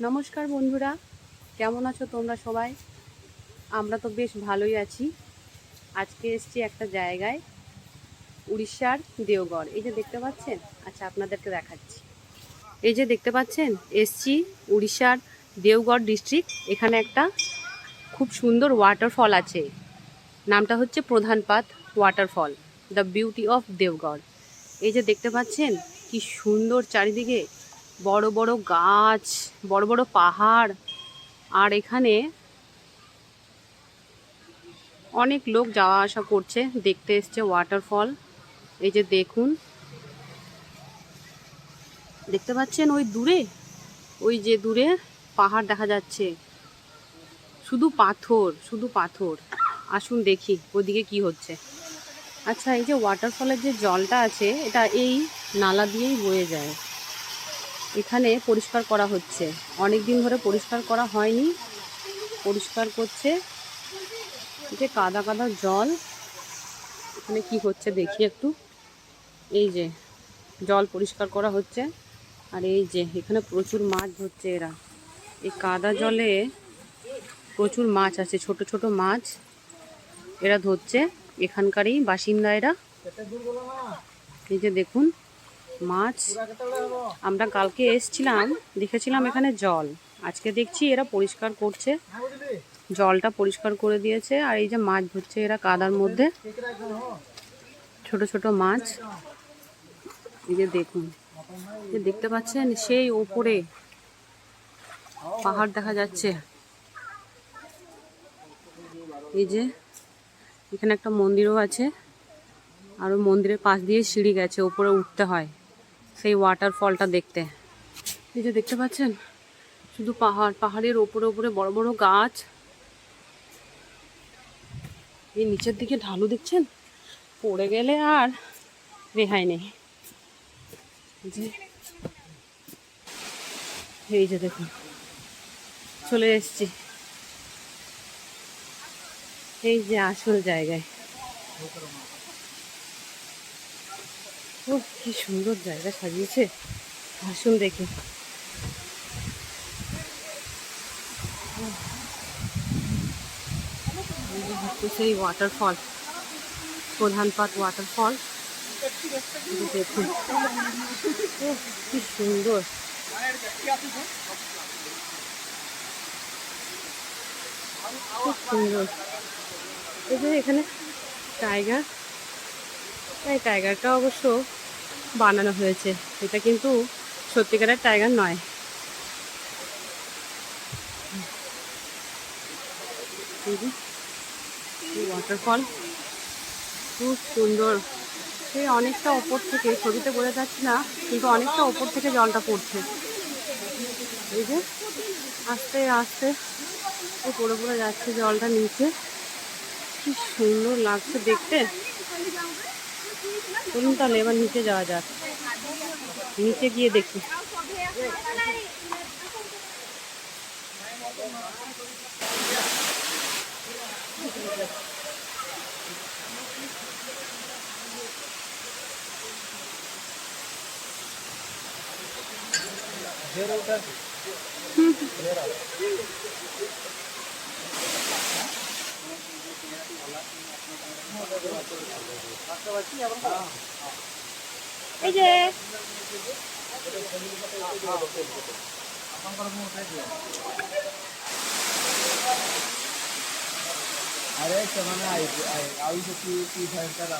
নমস্কার বন্ধুরা, কেমন আছো তোমরা সবাই? আমরা তো বেশ ভালোই আছি। আজকে এসছি একটা জায়গায়, উড়িষ্যার দেওগড়। এই যে দেখতে পাচ্ছেন, আচ্ছা আপনাদেরকে দেখাচ্ছি। এই যে দেখতে পাচ্ছেন, এসছি উড়িষ্যার দেওগড় ডিস্ট্রিক্ট। এখানে একটা খুব সুন্দর ওয়াটারফল আছে, নামটা হচ্ছে Pradhanpat waterfall, the beauty of Deogarh. এই যে দেখতে পাচ্ছেন কি সুন্দর চারিদিকে বড় বড় গাছ, বড় বড় পাহাড়, আর এখানে অনেক লোক যাওয়া আসা করছে, দেখতে এসছে ওয়াটারফল। এই যে দেখুন, দেখতে পাচ্ছেন ওই দূরে, ওই যে দূরে পাহাড় দেখা যাচ্ছে, শুধু পাথর শুধু পাথর। আসুন দেখি ওদিকে কি হচ্ছে। আচ্ছা, এই যে ওয়াটারফলের যে জলটা আছে, এটা এই নালা দিয়েই বয়ে যায়। এখানে পরিষ্কার করা হচ্ছে, অনেক দিন ধরে পরিষ্কার করা হয়নি, পরিষ্কার করছে। যে কাদা কাদা জল, এখানে কি হচ্ছে দেখি একটু। এই যে জল পরিষ্কার করা হচ্ছে, আর এই যে এখানে প্রচুর মাছ ধরছে এরা। এই কাদা জলে প্রচুর মাছ আছে, ছোট ছোট মাছ এরা ধরছে, এখানকারই বাসিন্দা এরা। এই যে দেখুন মাছ। আমরা কালকে এসছিলাম, দেখেছিলাম এখানে জল, আজকে দেখছি এরা পরিষ্কার করছে, জলটা পরিষ্কার করে দিয়েছে। আর এই যে মাছ ধরছে এরা কাদার মধ্যে, ছোট ছোট মাছ। এই যে দেখুন, যে দেখতে পাচ্ছেন সেই ওপরে পাহাড় দেখা যাচ্ছে। এই যে এখানে একটা মন্দিরও আছে, আর ওই মন্দিরের পাশ দিয়ে সিঁড়ি গেছে, ওপরে উঠতে হয় সেই ওয়াটারফলটা দেখতে। এই যে দেখতে পাচ্ছেন শুধু পাহাড়, পাহাড়ের ওপরে ওপরে বড় বড় গাছ। এই নিচের দিকে ঢালু দেখছেন, পড়ে গেলে আর রেহাই নেই। এই যে দেখুন, চলে এসছি এই যে আসল জায়গায়। ও কি সুন্দর জায়গা সাজিয়েছে, আসুন দেখি। সেই ওয়াটারফল, প্রধানপাত ওয়াটারফল, দেখুন ও কি সুন্দর। খুব সুন্দর। এই যে এখানে টাইগার, এই টাইগারটা অবশ্য বানানো হয়েছে, এটা কিন্তু সত্যিকারের টাইগার নয়। ওয়াটারফল খুব সুন্দর। সেই অনেকটা ওপর থেকে, ছবিতে বোঝা যাচ্ছে না কিন্তু অনেকটা ওপর থেকে জলটা পড়ছে। এই যে আস্তে আস্তে পড়ে পড়ে যাচ্ছে জলটা নিচে, কি সুন্দর লাগছে দেখতে। চলুন তাহলে এবার নিচে যাওয়া যাক, নিচে গিয়ে দেখি। এই যে अरे चना आई तो की भयंकर ना